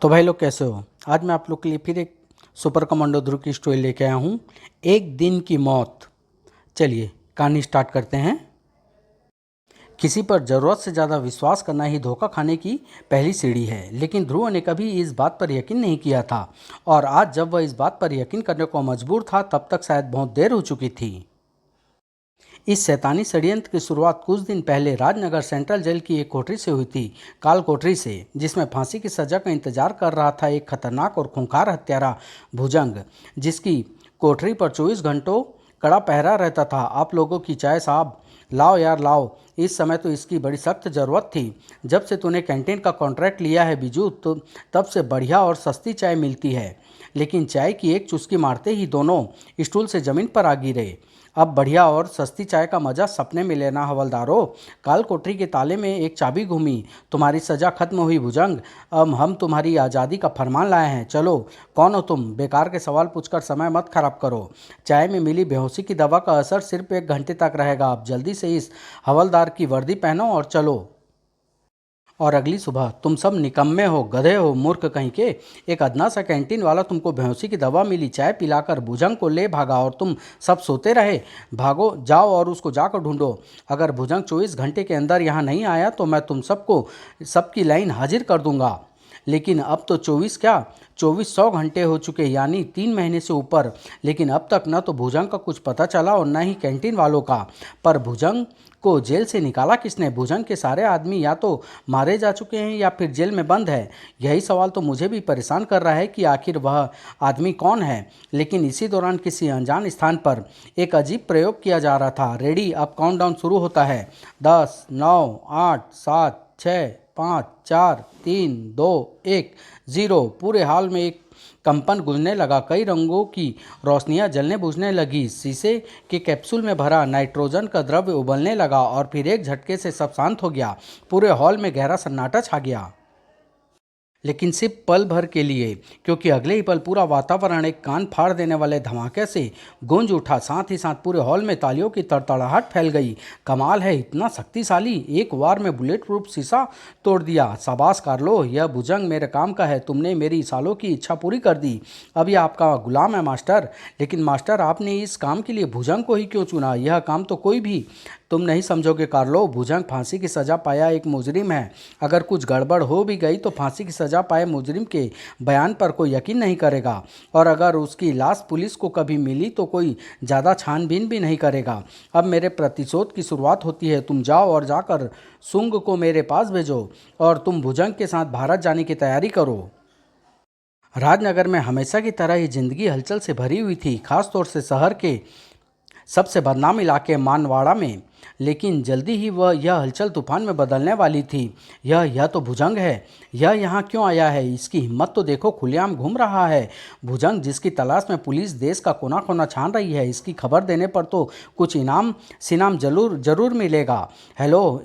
तो भाई लोग कैसे हो। आज मैं आप लोग के लिए फिर एक सुपर कमांडो ध्रुव की स्टोरी लेके आया हूँ। एक दिन की मौत। चलिए कहानी स्टार्ट करते हैं। किसी पर ज़रूरत से ज़्यादा विश्वास करना ही धोखा खाने की पहली सीढ़ी है, लेकिन ध्रुव ने कभी इस बात पर यकीन नहीं किया था। और आज जब वह इस बात पर यकीन करने को मजबूर था, तब तक शायद बहुत देर हो चुकी थी। इस शैतानी षड्यंत्र की शुरुआत कुछ दिन पहले राजनगर सेंट्रल जेल की एक कोठरी से हुई थी। काल कोठरी से, जिसमें फांसी की सजा का इंतजार कर रहा था एक खतरनाक और खूंखार हत्यारा, भुजंग, जिसकी कोठरी पर 24 घंटों कड़ा पहरा रहता था। आप लोगों की चाय साहब, लाओ यार लाओ। इस समय तो इसकी बड़ी सख्त ज़रूरत थी। जब से तूने कैंटीन का कॉन्ट्रैक्ट लिया है बिजू, तो तब से बढ़िया और सस्ती चाय मिलती है। लेकिन चाय की एक चुस्की मारते ही दोनों स्टूल से ज़मीन पर आ गिरे। अब बढ़िया और सस्ती चाय का मजा सपने में लेना हवलदारो। काल कोठरी के ताले में एक चाबी घूमी। तुम्हारी सजा खत्म हुई भुजंग। अब हम तुम्हारी आज़ादी का फरमान लाए हैं। चलो, कौन हो तुम? बेकार के सवाल पूछकर समय मत खराब करो। चाय में मिली बेहोशी की दवा का असर सिर्फ 1 घंटे तक रहेगा। अब जल्दी से इस हवलदार की वर्दी पहनो और चलो। और अगली सुबह तुम सब निकम्मे हो, गधे हो, मूर्ख कहीं के। एक अदना सा कैंटीन वाला तुमको बेहोशी की दवा मिली, चाय पिलाकर भुजंग को ले भागा और तुम सब सोते रहे। भागो, जाओ और उसको जाकर ढूंढो। अगर भुजंग 24 घंटे के अंदर यहाँ नहीं आया तो मैं तुम सबको सबकी लाइन हाजिर कर दूंगा। लेकिन अब तो 24 क्या, 2400 घंटे हो चुके, यानी 3 महीने से ऊपर। लेकिन अब तक न तो भुजंग का कुछ पता चला और न ही कैंटीन वालों का। पर भुजंग को जेल से निकाला किसने? भुजंग के सारे आदमी या तो मारे जा चुके हैं या फिर जेल में बंद है। यही सवाल तो मुझे भी परेशान कर रहा है कि आखिर वह आदमी कौन है। लेकिन इसी दौरान किसी अनजान स्थान पर एक अजीब प्रयोग किया जा रहा था। रेडी, अब काउंटडाउन शुरू होता है। 10, 9, 8, 7, 6, 5, 4, 3, 2, 1, 0। पूरे हाल में एक कंपन गूंजने लगा। कई रंगों की रोशनियां जलने बुझने लगी। शीशे के कैप्सूल में भरा नाइट्रोजन का द्रव्य उबलने लगा और फिर एक झटके से सब शांत हो गया। पूरे हॉल में गहरा सन्नाटा छा गया। लेकिन सिर्फ पल भर के लिए, क्योंकि अगले ही पल पूरा वातावरण एक कान फाड़ देने वाले धमाके से गूंज उठा। साथ ही साथ पूरे हॉल में तालियों की तड़तड़ाहट फैल गई। कमाल है, इतना शक्तिशाली! एक वार में बुलेट प्रूफ शीशा तोड़ दिया। शाबाश कार्लो, यह भुजंग मेरे काम का है। तुमने मेरी सालों की इच्छा पूरी कर दी। अब यह आपका गुलाम है मास्टर। लेकिन मास्टर, आपने इस काम के लिए भुजंग को ही क्यों चुना? यह काम तो कोई भी तुम नहीं समझोगे कार्लो। भुजंग फांसी की सज़ा पाया एक मुजरिम है। अगर कुछ गड़बड़ हो भी गई तो फांसी की सज़ा पाए मुजरिम के बयान पर कोई यकीन नहीं करेगा। और अगर उसकी लाश पुलिस को कभी मिली तो कोई ज़्यादा छानबीन भी नहीं करेगा। अब मेरे प्रतिशोध की शुरुआत होती है। तुम जाओ और जाकर सुंग को मेरे पास भेजो और तुम भुजंग के साथ भारत जाने की तैयारी करो। राजनगर में हमेशा की तरह ही जिंदगी हलचल से भरी हुई थी, खासतौर से शहर के सबसे बदनाम इलाके मानवाड़ा में। लेकिन जल्दी ही वह यह हलचल तूफान में बदलने वाली थी। यह तो भुजंग है। यह यहाँ क्यों आया है? इसकी हिम्मत तो देखो, खुलेआम घूम रहा है। भुजंग, जिसकी तलाश में पुलिस देश का कोना कोना छान रही है। इसकी खबर देने पर तो कुछ इनाम सिनाम जरूर जरूर मिलेगा। हेलो,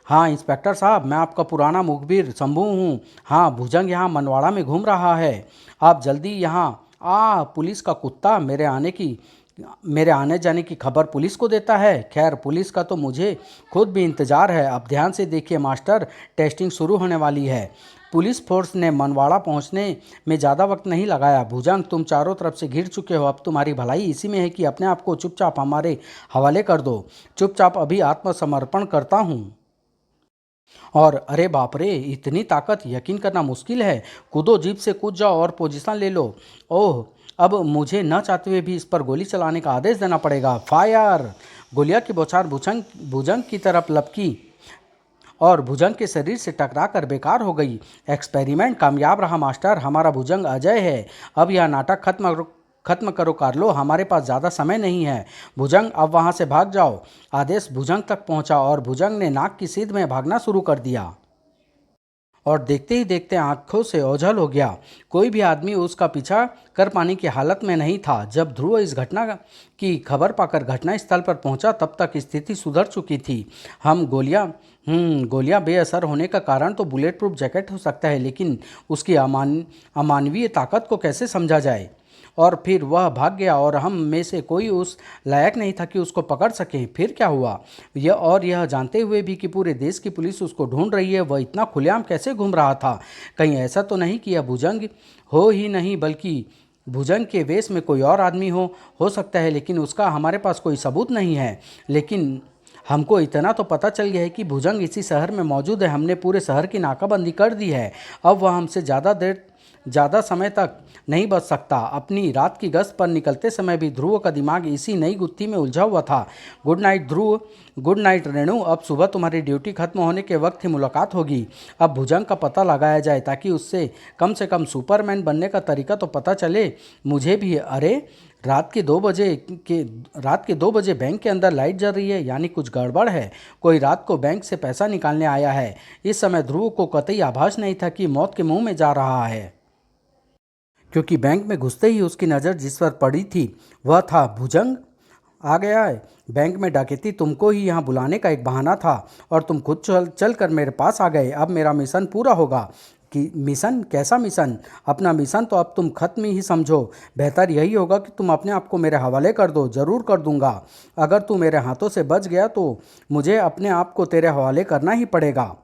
हाँ इंस्पेक्टर साहब, मैं आपका पुराना मुखबिर शंभू हूँ। हाँ, भुजंग यहाँ मनवाड़ा में घूम रहा है। आप जल्दी यहाँ पुलिस का कुत्ता मेरे आने जाने की खबर पुलिस को देता है। खैर, पुलिस का तो मुझे खुद भी इंतज़ार है। अब ध्यान से देखिए मास्टर, टेस्टिंग शुरू होने वाली है। पुलिस फोर्स ने मनवाड़ा पहुंचने में ज़्यादा वक्त नहीं लगाया। भुजंग, तुम चारों तरफ से घिर चुके हो। अब तुम्हारी भलाई इसी में है कि अपने आप को चुपचाप हमारे हवाले कर दो। चुपचाप अभी आत्मसमर्पण करता हूँ। और अरे बाप रे, इतनी ताकत! यकीन करना मुश्किल है। कूदो, जीप से कूद जाओ और पोजीशन ले लो। ओह, अब मुझे न चाहते हुए भी इस पर गोली चलाने का आदेश देना पड़ेगा। फायर! गोलियां की बौछार भुजंग भुजंग की तरफ लपकी और भुजंग के शरीर से टकरा कर बेकार हो गई। एक्सपेरिमेंट कामयाब रहा मास्टर। हमारा भुजंग अजय है। अब यह नाटक खत्म करो कार्लो, हमारे पास ज़्यादा समय नहीं है। भुजंग, अब वहाँ से भाग जाओ। आदेश भुजंग तक पहुँचा और भुजंग ने नाक की सीध में भागना शुरू कर दिया। और देखते ही देखते आंखों से ओझल हो गया। कोई भी आदमी उसका पीछा कर पाने की हालत में नहीं था। जब ध्रुव इस घटना की खबर पाकर घटनास्थल पर पहुंचा, तब तक स्थिति सुधर चुकी थी। हम गोलियां बेअसर होने का कारण तो बुलेट प्रूफ जैकेट हो सकता है, लेकिन उसकी अमानवीय ताकत को कैसे समझा जाए? और फिर वह भाग गया और हम में से कोई उस लायक नहीं था कि उसको पकड़ सके। फिर क्या हुआ? यह जानते हुए भी कि पूरे देश की पुलिस उसको ढूंढ रही है, वह इतना खुलेआम कैसे घूम रहा था? कहीं ऐसा तो नहीं कि यह भुजंग हो ही नहीं, बल्कि भुजंग के वेश में कोई और आदमी हो सकता है, लेकिन उसका हमारे पास कोई सबूत नहीं है। लेकिन हमको इतना तो पता चल गया है कि भुजंग इसी शहर में मौजूद है। हमने पूरे शहर की नाकाबंदी कर दी है। अब वह हमसे ज़्यादा समय तक नहीं बच सकता। अपनी रात की गश्त पर निकलते समय भी ध्रुव का दिमाग इसी नई गुत्थी में उलझा हुआ था। Good night Dhruv. Good night Renu. अब सुबह तुम्हारी ड्यूटी खत्म होने के वक्त ही मुलाकात होगी। अब भुजंग का पता लगाया जाए ताकि उससे कम से कम सुपरमैन बनने का तरीका तो पता चले मुझे भी। अरे रात के 2 बजे बैंक के अंदर लाइट जल रही है, यानी कुछ गड़बड़ है। कोई रात को बैंक से पैसा निकालने आया है। इस समय ध्रुव को कतई आभास नहीं था कि मौत के मुंह में जा रहा है, क्योंकि बैंक में घुसते ही उसकी नज़र जिस पर पड़ी थी वह था भुजंग। आ गया है। बैंक में डकैती तुमको ही यहाँ बुलाने का एक बहाना था और तुम खुद चल कर मेरे पास आ गए। अब मेरा मिशन पूरा होगा। कि मिशन? कैसा मिशन? अपना मिशन तो अब तुम खत्म ही समझो। बेहतर यही होगा कि तुम अपने आप को मेरे हवाले कर दो। ज़रूर कर दूंगा। अगर तू मेरे हाथों से बच गया तो मुझे अपने आप को तेरे हवाले करना ही पड़ेगा।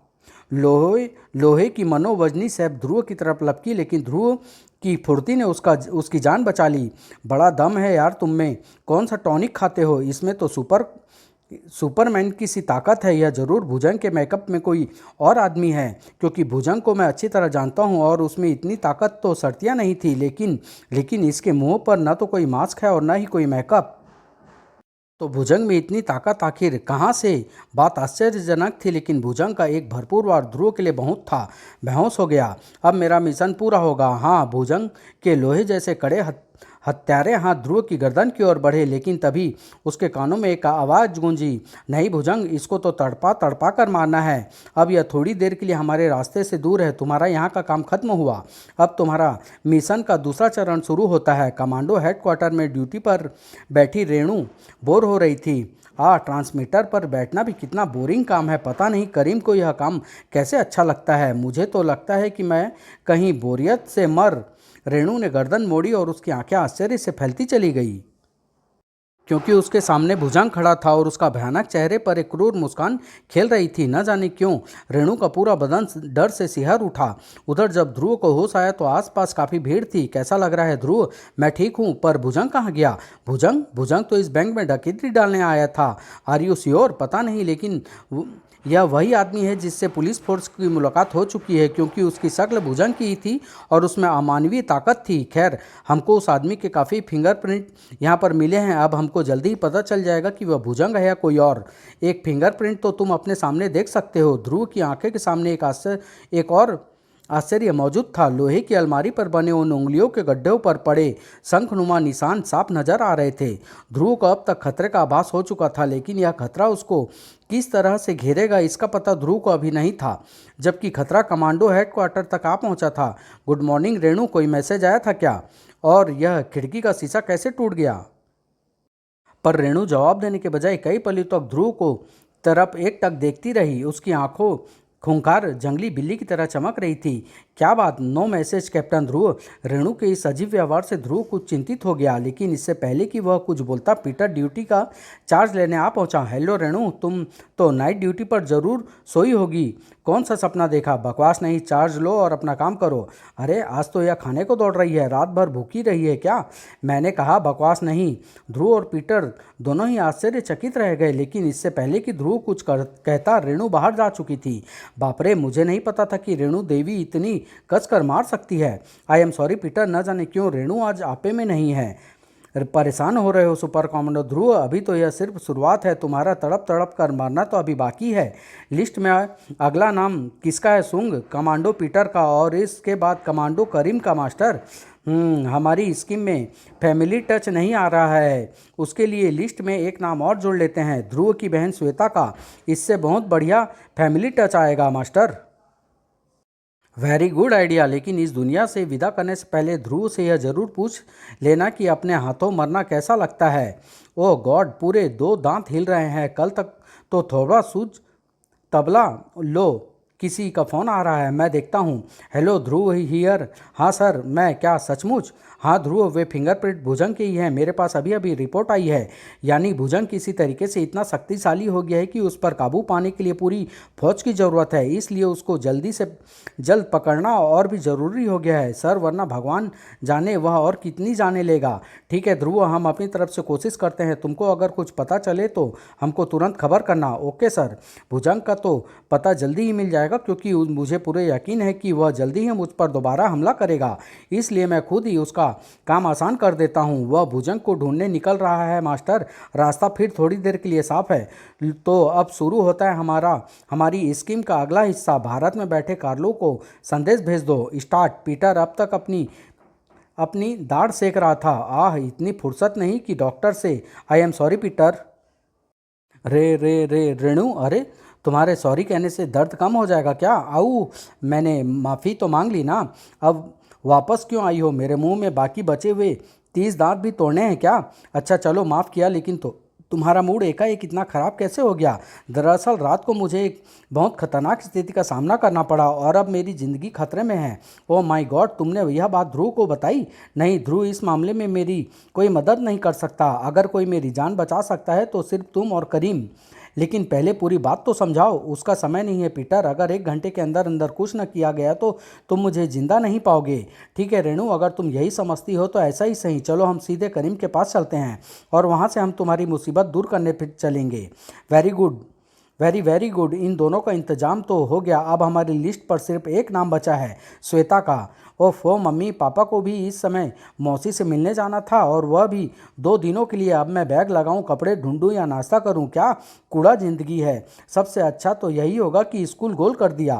लोहे की मनोवजनी सैफ ध्रुव की तरफ लपकी, लेकिन ध्रुव की फुर्ती ने उसकी जान बचा ली। बड़ा दम है यार तुम में। कौन सा टॉनिक खाते हो? इसमें तो सुपरमैन की सी ताकत है। यह जरूर भुजंग के मेकअप में कोई और आदमी है, क्योंकि भुजंग को मैं अच्छी तरह जानता हूँ और उसमें इतनी ताकत तो सर्तियाँ नहीं थी। लेकिन इसके मुंह पर न तो कोई मास्क है और न ही कोई मेकअप। तो भुजंग में इतनी ताकत आखिर कहाँ से? बात आश्चर्यजनक थी, लेकिन भुजंग का एक भरपूर वार ध्रुव के लिए बहुत था। बेहोश हो गया। अब मेरा मिशन पूरा होगा। हाँ। भुजंग के लोहे जैसे कड़े हत्यारे हाथ ध्रुव की गर्दन की ओर बढ़े, लेकिन तभी उसके कानों में एक आवाज़ गूंजी। नहीं भुजंग, इसको तो तड़पा तड़पा कर मारना है। अब यह थोड़ी देर के लिए हमारे रास्ते से दूर है। तुम्हारा यहाँ का काम खत्म हुआ। अब तुम्हारा मिशन का दूसरा चरण शुरू होता है। कमांडो हेडक्वार्टर में ड्यूटी पर बैठी रेणु बोर हो रही थी। ट्रांसमीटर पर बैठना भी कितना बोरिंग काम है। पता नहीं करीम को यह काम कैसे अच्छा लगता है। मुझे तो लगता है कि मैं कहीं बोरियत से मर। रेणु ने गर्दन मोड़ी और उसकी आंखें आश्चर्य से फैलती चली गई, क्योंकि उसके सामने भुजंग खड़ा था और उसका भयानक चेहरे पर एक क्रूर मुस्कान खेल रही थी। न जाने क्यों रेणु का पूरा बदन डर से सिहर उठा। उधर जब ध्रुव को होश आया तो आसपास काफ़ी भीड़ थी। कैसा लग रहा है ध्रुव? मैं ठीक हूँ, पर भुजंग कहाँ गया? भुजंग तो इस बैंक में डकैती डालने आया था। Are you sure? पता नहीं, लेकिन यह वही आदमी है जिससे पुलिस फोर्स की मुलाकात हो चुकी है, क्योंकि उसकी शक्ल भुजंग की ही थी और उसमें अमानवीय ताकत थी। खैर, हमको उस आदमी के काफ़ी फिंगरप्रिंट यहाँ पर मिले हैं। अब हमको जल्दी ही पता चल जाएगा कि वह भुजंग है या कोई और। एक फिंगरप्रिंट तो तुम अपने सामने देख सकते हो। ध्रुव की आंखें के सामने एक और आश्चर्य मौजूद था। लोहे की अलमारी पर बने उन उंगलियों के गड्ढों पर पड़े शंखनुमा निशान साफ नजर आ रहे थे। ध्रुव को अब तक खतरे का आभास हो चुका था, लेकिन यह खतरा उसको किस तरह से घेरेगा इसका पता ध्रुव को अभी नहीं था, जबकि खतरा कमांडो हेडक्वार्टर तक आ पहुंचा था। गुड मॉर्निंग रेणु, कोई मैसेज आया था क्या? और यह खिड़की का शीशा कैसे टूट गया? पर रेणु जवाब देने के बजाय कई पलों तक ध्रुव को तरफ एकटक देखती रही। उसकी आंखों खूंखार जंगली बिल्ली की तरह चमक रही थी। क्या बात? नो मैसेज कैप्टन ध्रुव। रेणु के इस अजीब व्यवहार से ध्रुव कुछ चिंतित हो गया, लेकिन इससे पहले कि वह कुछ बोलता पीटर ड्यूटी का चार्ज लेने आ पहुंचा। हेलो रेणु, तुम तो नाइट ड्यूटी पर जरूर सोई होगी। कौन सा सपना देखा? बकवास नहीं, चार्ज लो और अपना काम करो। अरे आज तो यह खाने को दौड़ रही है। रात भर भूखी रही है क्या? मैंने कहा बकवास नहीं। ध्रुव और पीटर दोनों ही आश्चर्यचकित रह गए, लेकिन इससे पहले कि ध्रुव कुछ कहता रेणु बाहर जा चुकी थी। बाप रे, मुझे नहीं पता था कि रेणु देवी इतनी कसकर मार सकती है। आई एम सॉरी पीटर, न जाने क्यों रेणु आज आपे में नहीं है। परेशान हो रहे हो सुपर कमांडो ध्रुव? अभी तो यह सिर्फ शुरुआत है। तुम्हारा तड़प तड़प कर मरना तो अभी बाकी है। लिस्ट में अगला नाम किसका है? सुंग कमांडो पीटर का, और इसके बाद कमांडो करीम का मास्टर। हमारी स्कीम में फैमिली टच नहीं आ रहा है। उसके लिए लिस्ट में एक नाम और जोड़ लेते हैं, ध्रुव की बहन श्वेता का। इससे बहुत बढ़िया फैमिली टच आएगा मास्टर। Very good idea. लेकिन इस दुनिया से विदा करने से पहले ध्रुव से यह जरूर पूछ लेना कि अपने हाथों मरना कैसा लगता है। ओह गॉड, पूरे 2 दांत हिल रहे हैं। कल तक तो थोड़ा सूझ तबला लो। किसी का फ़ोन आ रहा है, मैं देखता हूँ। Hello Dhruv here. हाँ सर, मैं क्या सचमुच? हाँ ध्रुव, वे फिंगरप्रिंट भुजंग के ही हैं। मेरे पास अभी अभी रिपोर्ट आई है। यानी भुजंग किसी तरीके से इतना शक्तिशाली हो गया है कि उस पर काबू पाने के लिए पूरी फौज की ज़रूरत है। इसलिए उसको जल्दी से जल्द पकड़ना और भी ज़रूरी हो गया है सर, वरना भगवान जाने वह और कितनी जाने लेगा। ठीक है ध्रुव, हम अपनी तरफ से कोशिश करते हैं। तुमको अगर कुछ पता चले तो हमको तुरंत खबर करना। Okay sir. भुजंग का तो पता जल्दी ही मिल जाएगा, क्योंकि मुझे पूरे यकीन है कि वह जल्दी ही मुझ पर दोबारा हमला करेगा। इसलिए मैं खुद ही उसका काम आसान कर देता हूँ। वह भुजंग को ढूंढने निकल रहा है मास्टर। रास्ता फिर थोड़ी देर के लिए साफ है। तो अब शुरू होता है हमारी स्कीम का अगला हिस्सा। भारत में बैठे कार्लो को संदेश भेज दो। स्टार्ट। पीटर अब तक अपनी अपनी दाढ़ सेक रहा था। आह, इतनी फुर्सत नहीं कि डॉक्टर से आई एम सॉरी पीटर। रे रे रे रेणु, अरे तुम्हारे सॉरी कहने से दर्द कम हो जाएगा क्या? आऊ, मैंने माफ़ी तो मांग ली ना। अब वापस क्यों आई हो? मेरे मुंह में बाकी बचे हुए 30 दांत भी तोड़ने हैं क्या? अच्छा चलो, माफ़ किया, लेकिन तो तुम्हारा मूड एकाएक इतना ख़राब कैसे हो गया? दरअसल रात को मुझे एक बहुत खतरनाक स्थिति का सामना करना पड़ा और अब मेरी ज़िंदगी खतरे में है। ओह माय गॉड, तुमने यह बात ध्रुव को बताई? नहीं ध्रुव, इस मामले में मेरी कोई मदद नहीं कर सकता। अगर कोई मेरी जान बचा सकता है तो सिर्फ तुम और करीम। लेकिन पहले पूरी बात तो समझाओ। उसका समय नहीं है पीटर। अगर 1 घंटे के अंदर अंदर कुछ न किया गया तो तुम मुझे जिंदा नहीं पाओगे। ठीक है रेणु, अगर तुम यही समझती हो तो ऐसा ही सही। चलो हम सीधे करीम के पास चलते हैं और वहाँ से हम तुम्हारी मुसीबत दूर करने फिर चलेंगे। Very good, very very good. इन दोनों का इंतजाम तो हो गया। अब हमारी लिस्ट पर सिर्फ एक नाम बचा है, श्वेता का। ओफो, मम्मी पापा को भी इस समय मौसी से मिलने जाना था, और वह भी 2 दिनों के लिए। अब मैं बैग लगाऊं, कपड़े ढूंढूं या नाश्ता करूं? क्या कूड़ा ज़िंदगी है। सबसे अच्छा तो यही होगा कि स्कूल गोल कर दिया।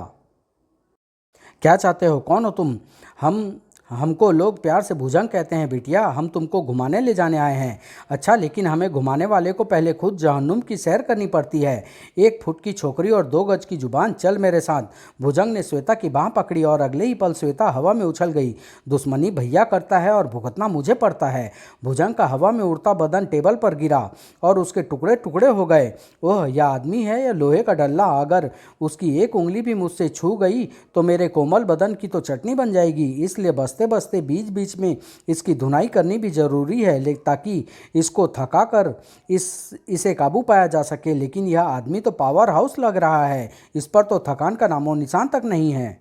क्या चाहते हो? कौन हो तुम? हम हमको लोग प्यार से भुजंग कहते हैं बिटिया। हम तुमको घुमाने ले जाने आए हैं। अच्छा, लेकिन हमें घुमाने वाले को पहले खुद जहन्नुम की सैर करनी पड़ती है। 1 फुट की छोकरी और 2 गज की जुबान, चल मेरे साथ। भुजंग ने श्वेता की बाह पकड़ी और अगले ही पल श्वेता हवा में उछल गई। दुश्मनी भैया करता है और भुगतना मुझे पड़ता है। भुजंग का हवा में उड़ता बदन टेबल पर गिरा और उसके टुकड़े टुकड़े हो गए। ओह, यह आदमी है या लोहे का डल्ला? अगर उसकी एक उंगली भी मुझसे छू गई तो मेरे कोमल बदन की तो चटनी बन जाएगी। इसलिए बस्ते बस्ते बीच बीच में इसकी धुनाई करनी भी जरूरी है, ताकि इसको थका कर इसे काबू पाया जा सके। लेकिन यह आदमी तो पावर हाउस लग रहा है। इस पर तो थकान का नामो निशान तक नहीं है।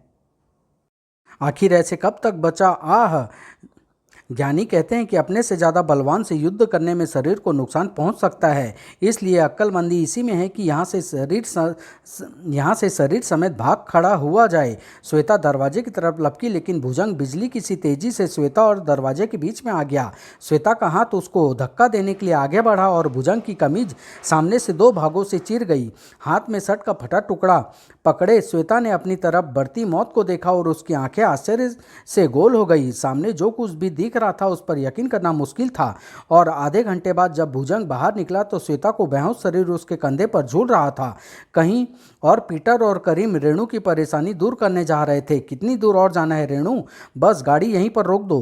आखिर ऐसे कब तक बचा? आह, ज्ञानी कहते हैं कि अपने से ज़्यादा बलवान से युद्ध करने में शरीर को नुकसान पहुंच सकता है। इसलिए अक्लमंदी इसी में है कि यहाँ से शरीर समेत भाग खड़ा हुआ जाए। श्वेता दरवाजे की तरफ लपकी, लेकिन भुजंग बिजली की सी तेजी से श्वेता और दरवाजे के बीच में आ गया। श्वेता का हाथ उसको धक्का देने के लिए आगे बढ़ा और भुजंग की कमीज सामने से 2 भागों से चिर गई। हाथ में शर्ट का फटा टुकड़ा पकड़े श्वेता ने अपनी तरफ बढ़ती मौत को देखा और उसकी आंखें आश्चर्य से गोल हो गई। सामने जो कुछ भी दिख रहा था उस पर यकीन करना मुश्किल था। और आधे घंटे बाद जब भुजंग बाहर निकला तो श्वेता को बेहोश शरीर उसके कंधे पर झूल रहा था। कहीं और पीटर और करीम रेणु की परेशानी दूर करने जा रहे थे। कितनी दूर और जाना है रेणु? बस गाड़ी यहीं पर रोक दो।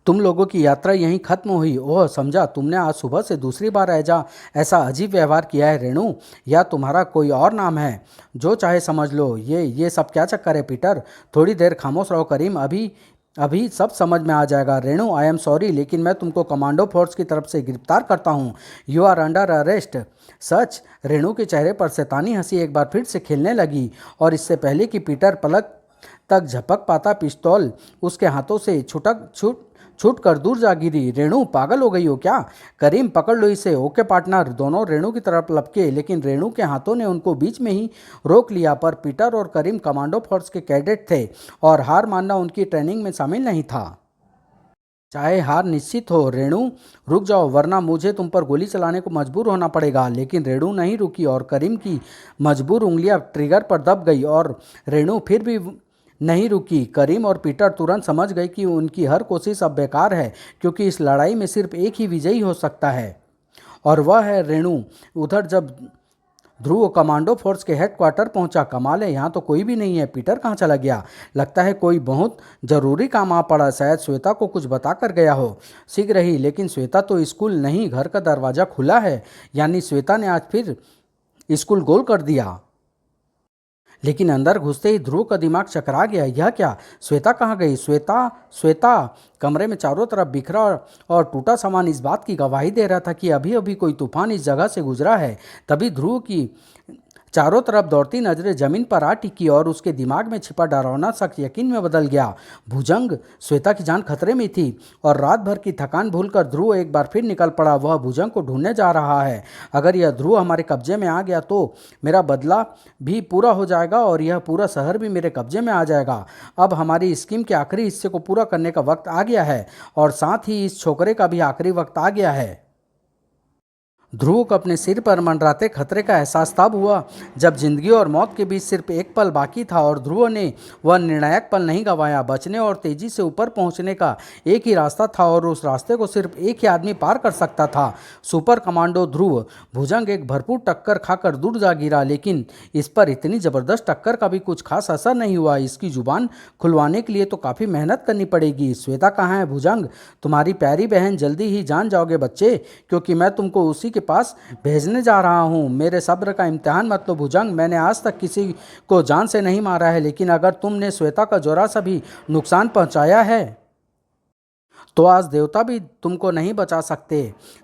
तुम लोगों की यात्रा यहीं खत्म हुई? ओह समझा, तुमने आज सुबह से दूसरी बार ऐसा अजीब व्यवहार किया है रेणु। या तुम्हारा कोई और नाम है? जो चाहे समझ लो। ये सब क्या चक्कर है पीटर? थोड़ी देर खामोश रहो करीम, अभी अभी सब समझ में आ जाएगा। रेणु, आई एम सॉरी, लेकिन मैं तुमको कमांडो फोर्स की तरफ से गिरफ्तार करता हूँ। You are under arrest. सच? रेणु के चेहरे पर शैतानी हंसी एक बार फिर से खेलने लगी, और इससे पहले कि पीटर पलक तक झपक पाता, पिस्तौल उसके हाथों से छूट कर दूर जा गिरी। रेणु, पागल हो गई हो क्या? करीम, पकड़ लो इसे। Okay partner. दोनों रेणु की तरफ लपके, लेकिन रेणु के हाथों ने उनको बीच में ही रोक लिया। पर पीटर और करीम कमांडो फोर्स के कैडेट थे और हार मानना उनकी ट्रेनिंग में शामिल नहीं था। चाहे हार निश्चित हो। रेणु, रुक जाओ, वरना मुझे तुम पर गोली चलाने को मजबूर होना पड़ेगा। लेकिन रेणु नहीं रुकी और करीम की मजबूर उंगलियां ट्रिगर पर दब गई, और रेणु फिर भी नहीं रुकी। करीम और पीटर तुरंत समझ गए कि उनकी हर कोशिश अब बेकार है, क्योंकि इस लड़ाई में सिर्फ एक ही विजयी हो सकता है, और वह है रेणु। उधर जब ध्रुव कमांडो फोर्स के हेडक्वार्टर पहुंचा, कमाल है, यहाँ तो कोई भी नहीं है। पीटर कहाँ चला गया? लगता है कोई बहुत ज़रूरी काम आ पड़ा। शायद श्वेता को कुछ बता कर गया हो। शीघ्र ही। लेकिन श्वेता तो स्कूल नहीं, घर का दरवाज़ा खुला है। यानी श्वेता ने आज फिर स्कूल गोल कर दिया। लेकिन अंदर घुसते ही ध्रुव का दिमाग चकरा गया। यह क्या? श्वेता कहाँ गई? श्वेता, श्वेता! कमरे में चारों तरफ बिखरा और टूटा सामान इस बात की गवाही दे रहा था कि अभी अभी कोई तूफान इस जगह से गुजरा है। तभी ध्रुव की चारों तरफ दौड़ती नजरें जमीन पर आ टिकी और उसके दिमाग में छिपा डरावना शक यकीन में बदल गया। भुजंग! श्वेता की जान खतरे में थी और रात भर की थकान भूलकर ध्रुव एक बार फिर निकल पड़ा। वह भुजंग को ढूंढने जा रहा है। अगर यह ध्रुव हमारे कब्जे में आ गया तो मेरा बदला भी पूरा हो जाएगा और यह पूरा शहर भी मेरे कब्जे में आ जाएगा। अब हमारी स्कीम के आखिरी हिस्से को पूरा करने का वक्त आ गया है और साथ ही इस छोकरे का भी आखिरी वक्त आ गया है। ध्रुव को अपने सिर पर मंडराते खतरे का एहसास तब हुआ जब जिंदगी और मौत के बीच सिर्फ एक पल बाकी था और ध्रुव ने वह निर्णायक पल नहीं गंवाया। बचने और तेजी से ऊपर पहुंचने का एक ही रास्ता था और उस रास्ते को सिर्फ एक ही आदमी पार कर सकता था, सुपर कमांडो ध्रुव। भुजंग एक भरपूर टक्कर खाकर दूर जा गिरा, लेकिन इस पर इतनी जबरदस्त टक्कर का भी कुछ खास असर नहीं हुआ। इसकी जुबान खुलवाने के लिए तो काफ़ी मेहनत करनी पड़ेगी। श्वेता कहाँ है भुजंग? तुम्हारी प्यारी बहन, जल्दी ही जान जाओगे बच्चे, क्योंकि मैं तुमको उसी के पास भेजने जा रहा हूं। मेरे सब्र का इम्तिहान मत लो भुजंग। मैंने आज तक किसी को जान से नहीं मारा है, लेकिन अगर तुमने श्वेता का जरा सा भी नुकसान पहुंचाया है तो आज देवता भी तुमको नहीं बचा सकते।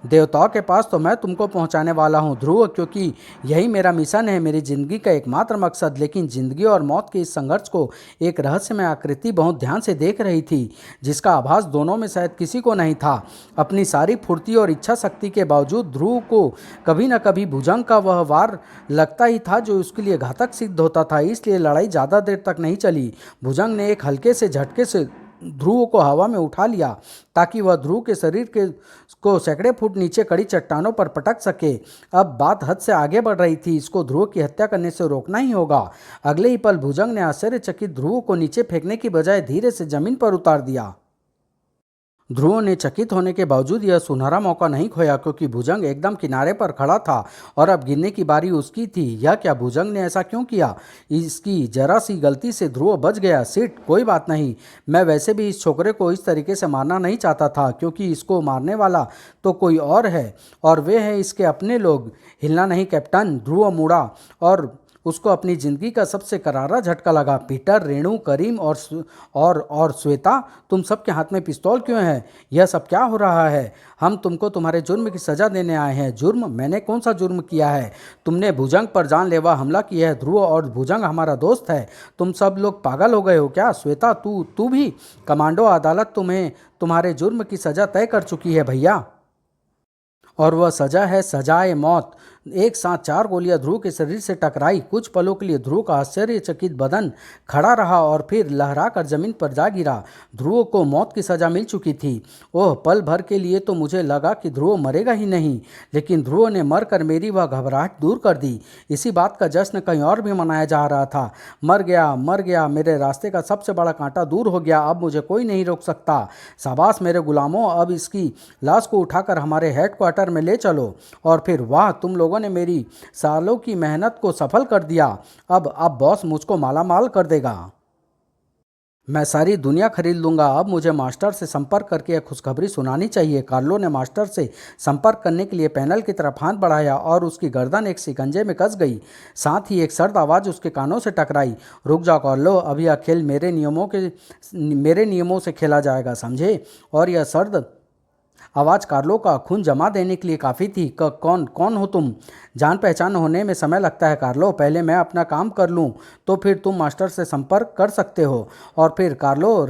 देवताओं के पास तो मैं तुमको पहुंचाने वाला हूं ध्रुव, क्योंकि यही मेरा मिशन है, मेरी जिंदगी का एकमात्र मकसद। लेकिन जिंदगी और मौत के इस संघर्ष को एक रहस्यमय आकृति बहुत ध्यान से देख रही थी, जिसका आभास दोनों में शायद किसी को नहीं था। अपनी सारी फुर्ती और इच्छा शक्ति के बावजूद ध्रुव को कभी न कभी भुजंग का वह वार लगता ही था जो उसके लिए घातक सिद्ध होता था। इसलिए लड़ाई ज़्यादा देर तक नहीं चली। भुजंग ने एक हल्के से झटके से ध्रुव को हवा में उठा लिया ताकि वह ध्रुव के शरीर को सैकड़े फुट नीचे कड़ी चट्टानों पर पटक सके। अब बात हद से आगे बढ़ रही थी। इसको ध्रुव की हत्या करने से रोकना ही होगा। अगले ही पल भुजंग ने आश्चर्यचकित ध्रुव को नीचे फेंकने की बजाय धीरे से जमीन पर उतार दिया। ध्रुव ने चकित होने के बावजूद यह सुनहरा मौका नहीं खोया, क्योंकि भुजंग एकदम किनारे पर खड़ा था और अब गिरने की बारी उसकी थी। यह क्या? भुजंग ने ऐसा क्यों किया? इसकी जरा सी गलती से ध्रुव बच गया। सिट, कोई बात नहीं। मैं वैसे भी इस छोकरे को इस तरीके से मारना नहीं चाहता था, क्योंकि इसको मारने वाला तो कोई और है और वे हैं इसके अपने लोग। हिलना नहीं कैप्टन। ध्रुव मुड़ा और उसको अपनी जिंदगी का सबसे करारा झटका लगा। पीटर, रेणु, करीम और श्वेता, तुम सबके हाथ में पिस्तौल क्यों है? यह सब क्या हो रहा है? हम तुमको तुम्हारे जुर्म की सजा देने आए हैं। जुर्म? मैंने कौन सा जुर्म किया है? तुमने भुजंग पर जानलेवा हमला किया है ध्रुव, और भुजंग हमारा दोस्त है। तुम सब लोग पागल हो गए हो क्या? श्वेता, तू भी? कमांडो अदालत तुम्हें तुम्हारे जुर्म की सजा तय कर चुकी है भैया, और वह सजा है सजाए मौत। एक साथ चार गोलियां ध्रुव के शरीर से टकराई। कुछ पलों के लिए ध्रुव का आश्चर्यचकित बदन खड़ा रहा और फिर लहराकर जमीन पर जा गिरा। ध्रुव को मौत की सजा मिल चुकी थी। ओह, पल भर के लिए तो मुझे लगा कि ध्रुव मरेगा ही नहीं, लेकिन ध्रुव ने मरकर मेरी वह घबराहट दूर कर दी। इसी बात का जश्न कहीं और भी मनाया जा रहा था। मर गया, मर गया, मेरे रास्ते का सबसे बड़ा कांटा दूर हो गया। अब मुझे कोई नहीं रोक सकता। शाबाश मेरे गुलामों, अब इसकी लाश को उठाकर हमारे हेडक्वार्टर में ले चलो। और फिर वाह, तुम लोगों ने मेरी सालों की मेहनत को सफल कर दिया। अब बॉस मुझको माला माल कर देगा। मैं सारी दुनिया खरीद लूंगा। अब मुझे मास्टर से संपर्क करके यह खुशखबरी सुनानी चाहिए। कार्लो ने मास्टर से संपर्क करने के लिए पैनल की तरफ हाथ बढ़ाया और उसकी गर्दन एक शिकंजे में कस गई। साथ ही एक सर्द आवाज़ उसके कानों से टकराई। रुक जाओ कार्लो, अभी यह खेल मेरे नियमों से खेला जाएगा, समझे? और यह सर्द आवाज़ कार्लो का खून जमा देने के लिए काफ़ी थी। कौन कौन हो तुम? जान पहचान होने में समय लगता है कार्लो, पहले मैं अपना काम कर लूं तो फिर तुम मास्टर से संपर्क कर सकते हो। और फिर कार्लो,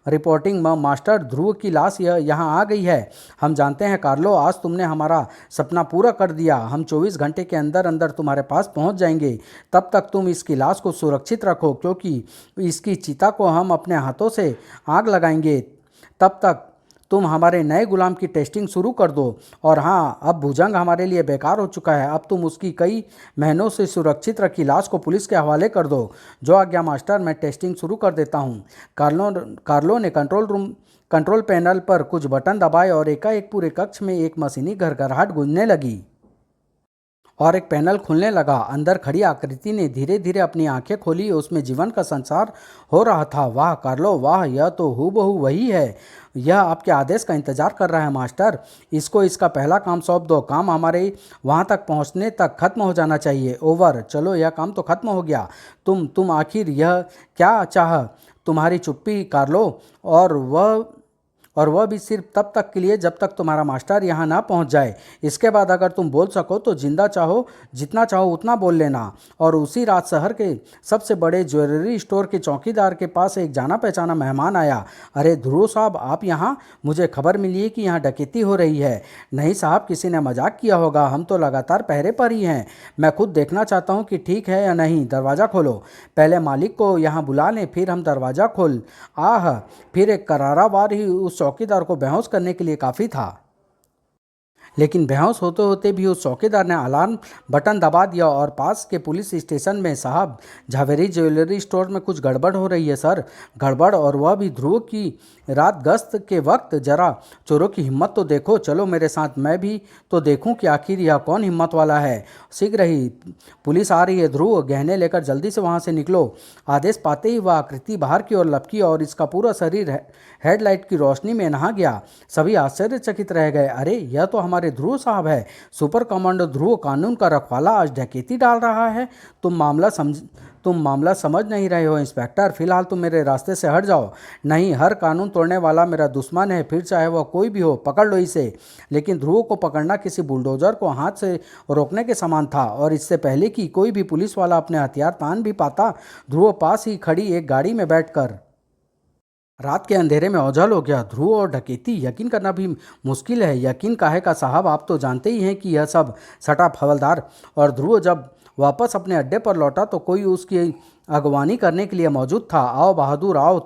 रिपोर्टिंग मास्टर, ध्रुव की लाश यहाँ आ गई है। हम जानते हैं कार्लो, आज तुमने हमारा सपना पूरा कर दिया। हम 24 घंटे के अंदर अंदर तुम्हारे पास पहुँच जाएंगे। तब तक तुम इसकी लाश को सुरक्षित रखो, क्योंकि इसकी चिता को हम अपने हाथों से आग लगाएंगे। तब तक तुम हमारे नए गुलाम की टेस्टिंग शुरू कर दो। और हाँ, अब भुजंग हमारे लिए बेकार हो चुका है। अब तुम उसकी कई महीनों से सुरक्षित रखी लाश को पुलिस के हवाले कर दो। जो आज्ञा मास्टर, मैं टेस्टिंग शुरू कर देता हूँ। कार्लो ने कंट्रोल पैनल पर कुछ बटन दबाए और एकाएक पूरे कक्ष में एक मशीनी घरघराहट गूंजने लगी। और एक पैनल खुलने लगा। अंदर खड़ी आकृति ने धीरे धीरे अपनी आंखें खोली। उसमें जीवन का संचार हो रहा था। वाह कार्लो वाह, यह तो हूबहू वही है। यह आपके आदेश का इंतजार कर रहा है मास्टर। इसको इसका पहला काम सौंप दो। काम हमारे वहाँ तक पहुँचने तक खत्म हो जाना चाहिए। ओवर। चलो यह काम तो खत्म हो गया। तुम आखिर यह क्या चाह? तुम्हारी चुप्पी कार्लो। और वह भी सिर्फ तब तक के लिए जब तक तुम्हारा मास्टर यहाँ ना पहुँच जाए। इसके बाद अगर तुम बोल सको तो जिंदा चाहो जितना चाहो उतना बोल लेना। और उसी रात शहर के सबसे बड़े ज्वेलरी स्टोर के चौकीदार के पास एक जाना पहचाना मेहमान आया। अरे ध्रुव साहब, आप यहाँ? मुझे खबर मिली है कि यहाँ डकैती हो रही है। नहीं साहब, किसी ने मजाक किया होगा। हम तो लगातार पहरे पर ही हैं। मैं खुद देखना चाहता हूँ कि ठीक है या नहीं। दरवाज़ा खोलो। पहले मालिक को यहाँ बुला लें, फिर हम दरवाज़ा खोल। आह! फिर एक करारा वार ही उस चौकीदार को बेहोश करने के लिए काफ़ी था। लेकिन बेहोश होते होते भी उस चौकीदार ने अलार्म बटन दबा दिया और पास के पुलिस स्टेशन में, साहब झावेरी ज्वेलरी स्टोर में कुछ गड़बड़ हो रही है सर। गड़बड़? और वह भी ध्रुव की रात गश्त के वक्त? जरा चोरों की हिम्मत तो देखो। चलो मेरे साथ, मैं भी तो देखूं कि आखिर यह कौन हिम्मत वाला है। शीघ्र ही पुलिस आ रही है। ध्रुव, गहने लेकर जल्दी से वहाँ से निकलो। आदेश पाते ही वह आकृति बाहर की ओर लपकी और इसका पूरा शरीर हेडलाइट की रोशनी में नहा गया। सभी आश्चर्यचकित रह गए। अरे यह तो हमारे ध्रुव साहब है। सुपर कमांडो ध्रुव, कानून का रखवाला, आज डकैती डाल रहा है। तुम मामला समझ नहीं रहे हो इंस्पेक्टर। फिलहाल तुम मेरे रास्ते से हट जाओ। नहीं, हर कानून तोड़ने वाला मेरा दुश्मन है, फिर चाहे वह कोई भी हो। पकड़ लो इसे। लेकिन ध्रुव को पकड़ना किसी बुलडोजर को हाथ से रोकने के समान था। और इससे पहले कि कोई भी पुलिस वाला अपने हथियार तान भी पाता, ध्रुव पास ही खड़ी एक गाड़ी में बैठकर रात के अंधेरे में ओझल हो गया। ध्रुव और डकैती, यकीन करना भी मुश्किल है। यकीन काहे का साहब, आप तो जानते ही हैं कि यह सब सटा हवलदार। और ध्रुव जब वापस अपने अड्डे पर लौटा तो कोई उसकी अगवानी करने के लिए मौजूद था। आओ बहादुर आओ,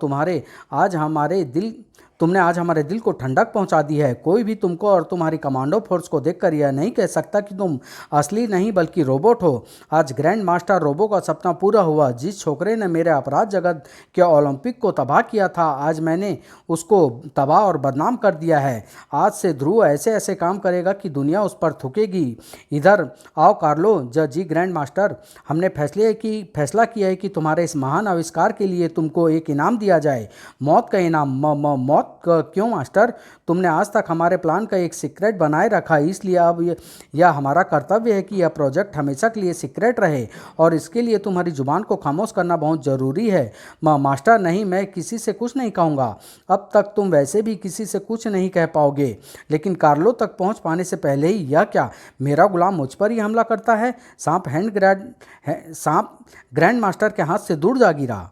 तुमने आज हमारे दिल को ठंडक पहुंचा दी है। कोई भी तुमको और तुम्हारी कमांडो फोर्स को देखकर यह नहीं कह सकता कि तुम असली नहीं बल्कि रोबोट हो। आज ग्रैंड मास्टर रोबो का सपना पूरा हुआ। जिस छोकरे ने मेरे अपराध जगत के ओलंपिक को तबाह किया था, आज मैंने उसको तबाह और बदनाम कर दिया है। आज से ध्रुव ऐसे ऐसे काम करेगा कि दुनिया उस पर थूकेगी। इधर आओ कार्लो। जी ग्रैंड मास्टर, हमने फैसला किया है कि तुम्हारे इस महान आविष्कार के लिए तुमको एक इनाम दिया जाए। मौत का इनाम। मौत क्यों मास्टर? तुमने आज तक हमारे प्लान का एक सीक्रेट बनाए रखा, इसलिए अब यह हमारा कर्तव्य है कि यह प्रोजेक्ट हमेशा के लिए सीक्रेट रहे। और इसके लिए तुम्हारी जुबान को खामोश करना बहुत ज़रूरी है। मास्टर, नहीं, मैं किसी से कुछ नहीं कहूँगा। अब तक तुम वैसे भी किसी से कुछ नहीं कह पाओगे। लेकिन कार्लो तक पहुँच पाने से पहले ही यह क्या, मेरा गुलाम मुझ पर ही हमला करता है? सांप ग्रैंड मास्टर के हाथ से दूर जा गिरा।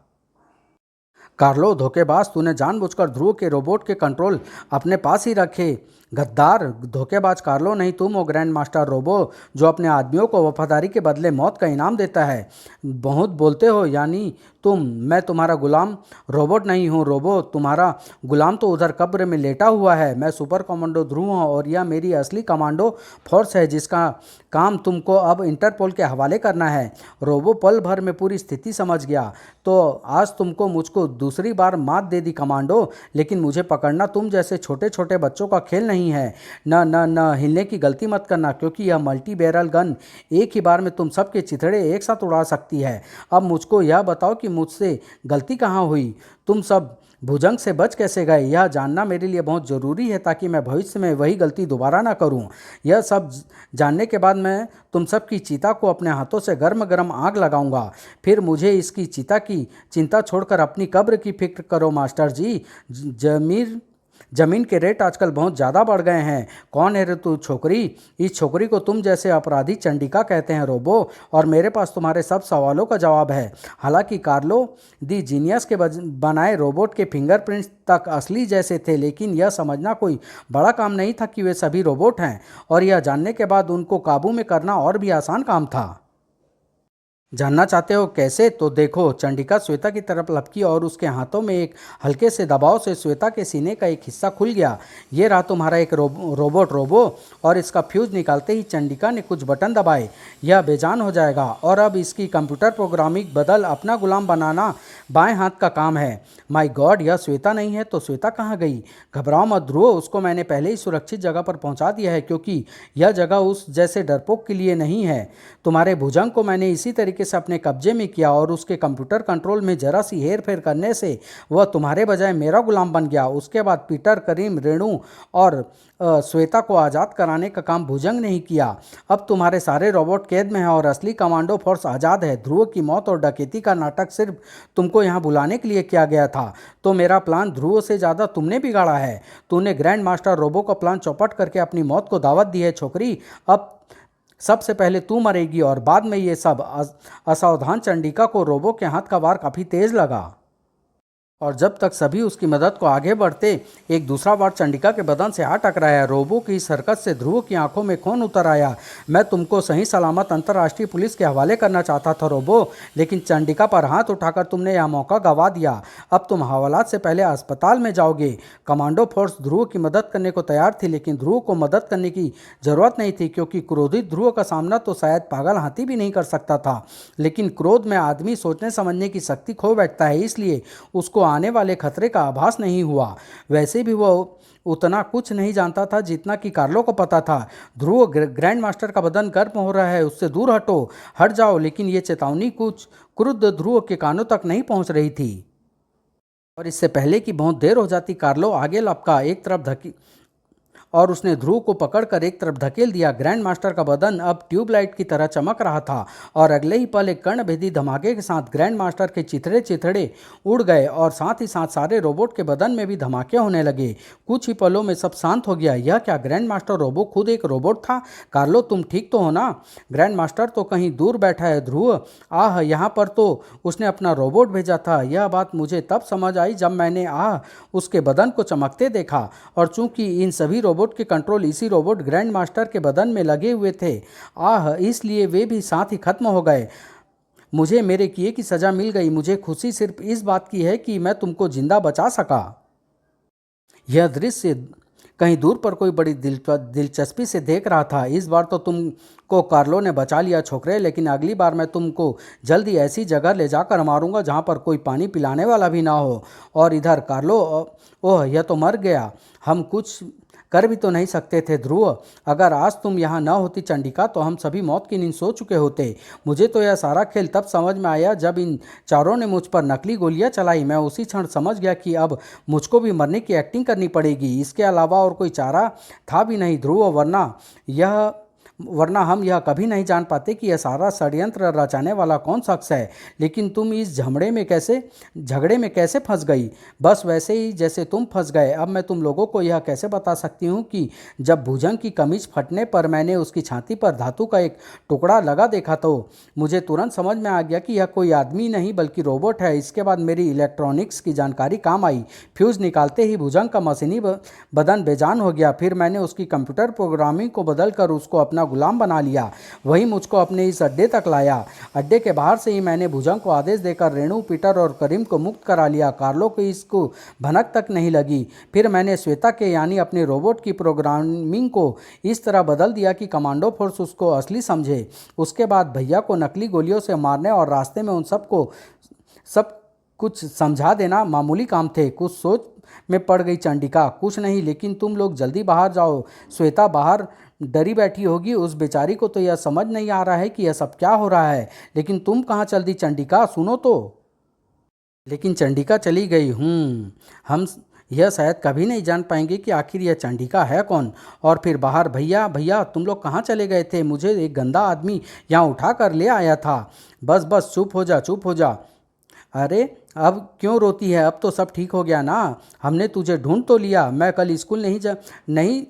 कार्लो धोखेबाज, तूने जानबूझकर ध्रुव के रोबोट के कंट्रोल अपने पास ही रखे। गद्दार, धोखेबाज कार्लो नहीं, तुम हो ग्रैंड मास्टर रोबो जो अपने आदमियों को वफादारी के बदले मौत का इनाम देता है। बहुत बोलते हो। यानी मैं तुम्हारा गुलाम रोबोट नहीं हूँ। रोबो, तुम्हारा गुलाम तो उधर कब्र में लेटा हुआ है। मैं सुपर कमांडो ध्रुव हूँ और यह मेरी असली कमांडो फोर्स है जिसका काम तुमको अब इंटरपोल के हवाले करना है। रोबो पल भर में पूरी स्थिति समझ गया। तो आज तुमको मुझको दूसरी बार मात दे दी कमांडो। लेकिन मुझे पकड़ना तुम जैसे छोटे छोटे बच्चों का खेल नहीं है। न न न हिलने की गलती मत करना, क्योंकि यह मल्टी बैरल गन एक ही बार में तुम सबके चिथड़े एक साथ उड़ा सकती है। अब मुझको यह बताओ कि मुझसे गलती कहाँ हुई? तुम सब भुजंग से बच कैसे गए? यह जानना मेरे लिए बहुत ज़रूरी है ताकि मैं भविष्य में वही गलती दोबारा ना करूं। यह सब जानने के बाद मैं तुम सब की चिता को अपने हाथों से गर्म गर्म आग लगाऊंगा। फिर मुझे इसकी चिता की चिंता छोड़कर अपनी कब्र की फिक्र करो मास्टर जी। ज़मीन के रेट आजकल बहुत ज़्यादा बढ़ गए हैं। कौन है रे तू छोकरी? इस छोकरी को तुम जैसे अपराधी चंडिका कहते हैं रोबो। और मेरे पास तुम्हारे सब सवालों का जवाब है। हालांकि कार्लो दी जीनियस के बनाए रोबोट के फिंगरप्रिंट्स तक असली जैसे थे, लेकिन यह समझना कोई बड़ा काम नहीं था कि वे सभी रोबोट हैं। और यह जानने के बाद उनको काबू में करना और भी आसान काम था। जानना चाहते हो कैसे? तो देखो, चंडिका श्वेता की तरफ लपकी और उसके हाथों में एक हल्के से दबाव से श्वेता के सीने का एक हिस्सा खुल गया। ये रहा तुम्हारा एक रोबो और इसका फ्यूज निकालते ही चंडिका ने कुछ बटन दबाए। यह बेजान हो जाएगा और अब इसकी कंप्यूटर प्रोग्रामिंग बदल अपना गुलाम बनाना बाएं हाथ का काम है। माय गॉड, यह श्वेता नहीं है तो श्वेता कहाँ गई? घबराओ मत ध्रुव, उसको मैंने पहले ही सुरक्षित जगह पर पहुंचा दिया है, क्योंकि यह जगह उस जैसे डरपोक के लिए नहीं है। तुम्हारे भुजंग को मैंने इसी तरीके से अपने कब्जे में किया और उसके कंप्यूटर कंट्रोल में जरा सी हेर फेर करने से वह तुम्हारे बजाय मेरा गुलाम बन गया। उसके बाद पीटर, करीम, रेणु और श्वेता को आज़ाद कराने का काम भुजंग ने ही किया। अब तुम्हारे सारे रोबोट कैद में हैं और असली कमांडो फोर्स आज़ाद है। ध्रुव की मौत और डकैती का नाटक सिर्फ तुमको यहाँ बुलाने के लिए किया गया था, तो मेरा प्लान ध्रुव से ज़्यादा तुमने बिगाड़ा है। तूने ग्रैंड मास्टर रोबो का प्लान चौपट करके अपनी मौत को दावत दी है छोकरी। अब सबसे पहले तू मरेगी और बाद में ये सब। असावधान चंडिका को रोबो के हाथ का वार काफ़ी तेज लगा और जब तक सभी उसकी मदद को आगे बढ़ते, एक दूसरा वार चंडिका के बदन से आ टकराया। रोबो की इस हरकत से ध्रुव की आंखों में खून उतर आया। मैं तुमको सही सलामत अंतर्राष्ट्रीय पुलिस के हवाले करना चाहता था रोबो, लेकिन चंडिका पर हाथ उठाकर तुमने यह मौका गंवा दिया। अब तुम हवालात से पहले अस्पताल में जाओगे। कमांडो फोर्स ध्रुव की मदद करने को तैयार थी, लेकिन ध्रुव को मदद करने की जरूरत नहीं थी, क्योंकि क्रोधित ध्रुव का सामना तो शायद पागल हाथी भी नहीं कर सकता था। लेकिन क्रोध में आदमी सोचने समझने की शक्ति खो बैठता है, इसलिए उसको आने वाले खतरे का आभास नहीं हुआ। वैसे भी वह उतना कुछ नहीं जानता था जितना कि कार्लो को पता था। ध्रुव, ग्रैंड मास्टर का बदन गर्म हो रहा है, उससे दूर हटो, हट जाओ। लेकिन ये चेतावनी कुछ क्रुद्ध ध्रुव के कानों तक नहीं पहुंच रही थी और इससे पहले कि बहुत देर हो जाती, कार्लो आगे लपका एक तरफ धकी और उसने ध्रुव को पकड़कर एक तरफ धकेल दिया। ग्रैंड मास्टर का बदन अब ट्यूबलाइट की तरह चमक रहा था और अगले ही पल एक कर्णभेदी धमाके के साथ ग्रैंड मास्टर के चिथड़े चिथड़े उड़ गए और साथ ही साथ सारे रोबोट के बदन में भी धमाके होने लगे। कुछ ही पलों में सब शांत हो गया। यह क्या, ग्रैंड मास्टर रोबो खुद एक रोबोट था? कार्लो, तुम ठीक तो हो ना? ग्रैंड मास्टर तो कहीं दूर बैठा है ध्रुव। आह, यहाँ पर तो उसने अपना रोबोट भेजा था। यह बात मुझे तब समझ आई जब मैंने उसके बदन को चमकते देखा, और चूंकि इन सभी रोबोट के कंट्रोल इसी रोबोट ग्रैंड मास्टर के बदन में लगे हुए थे, इसलिए वे भी साथ ही खत्म हो गए। मुझे मेरे किए की सजा मिल गई। मुझे खुशी सिर्फ इस बात की है कि मैं तुमको जिंदा बचा सका। यह दृश्य कहीं दूर पर कोई बड़ी दिलचस्पी से देख रहा था। इस बार तो तुमको कार्लो ने बचा लिया छोकरे, लेकिन अगली बार मैं तुमको जल्दी ऐसी जगह ले जाकर मारूंगा जहां पर कोई पानी पिलाने वाला भी ना हो। और इधर कार्लो, ओह, यह तो मर गया। हम कुछ कर भी तो नहीं सकते थे ध्रुव। अगर आज तुम यहाँ न होती चंडिका, तो हम सभी मौत की नींद सो चुके होते। मुझे तो यह सारा खेल तब समझ में आया जब इन चारों ने मुझ पर नकली गोलियां चलाई। मैं उसी क्षण समझ गया कि अब मुझको भी मरने की एक्टिंग करनी पड़ेगी। इसके अलावा और कोई चारा था भी नहीं ध्रुव, वरना हम यह कभी नहीं जान पाते कि यह सारा षड्यंत्र रचाने वाला कौन शख्स है। लेकिन तुम इस झगड़े में कैसे फंस गई? बस वैसे ही जैसे तुम फंस गए। अब मैं तुम लोगों को यह कैसे बता सकती हूँ कि जब भुजंग की कमीज फटने पर मैंने उसकी छाती पर धातु का एक टुकड़ा लगा देखा, तो मुझे तुरंत समझ में आ गया कि यह कोई आदमी नहीं बल्कि रोबोट है। इसके बाद मेरी इलेक्ट्रॉनिक्स की जानकारी काम आई। फ्यूज निकालते ही भुजंग का मशीनी बदन बेजान हो गया। फिर मैंने उसकी कंप्यूटर प्रोग्रामिंग को बदलकर उसको अपना गुलाम बना लिया। वही मुझको अपने इस अड्डे तक लाया। अड्डे के बाहर से ही मैंने भुजंग को आदेश देकर रेणु, पीटर और करीम को मुक्त करा लिया। कार्लो को इसको भनक तक नहीं लगी। फिर मैंने श्वेता के यानी अपने रोबोट की प्रोग्रामिंग को इस तरह बदल दिया कि कमांडो फोर्स उसको असली समझे। उसके बाद भैया को नकली गोलियों से मारने और रास्ते में उन सबको सब कुछ समझा देना मामूली काम थे। कुछ सोच में पड़ गई चंडिका। कुछ नहीं, लेकिन तुम लोग जल्दी बाहर जाओ। श्वेता बाहर डरी बैठी होगी। उस बेचारी को तो यह समझ नहीं आ रहा है कि यह सब क्या हो रहा है। लेकिन तुम कहाँ चल दी चंडिका, सुनो तो। लेकिन चंडिका चली गई। हम यह शायद कभी नहीं जान पाएंगे कि आखिर यह चंडिका है कौन। और फिर बाहर, भैया भैया तुम लोग कहाँ चले गए थे? मुझे एक गंदा आदमी यहाँ उठा कर ले आया था। बस बस चुप हो जा, चुप हो जा। अरे अब क्यों रोती है? अब तो सब ठीक हो गया ना। हमने तुझे ढूंढ तो लिया। मैं कल स्कूल नहीं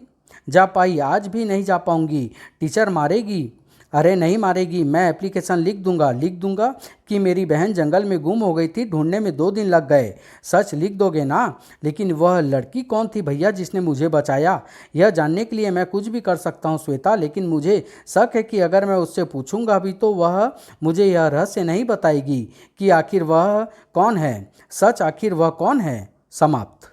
जा पाई, आज भी नहीं जा पाऊंगी। टीचर मारेगी। अरे नहीं मारेगी, मैं एप्लीकेशन लिख दूंगा कि मेरी बहन जंगल में गुम हो गई थी, ढूंढने में 2 दिन लग गए। सच लिख दोगे ना? लेकिन वह लड़की कौन थी भैया जिसने मुझे बचाया? यह जानने के लिए मैं कुछ भी कर सकता हूँ श्वेता, लेकिन मुझे शक है कि अगर मैं उससे पूछूंगा भी तो वह मुझे यह रहस्य नहीं बताएगी कि आखिर वह कौन है। सच, आखिर वह कौन है? समाप्त।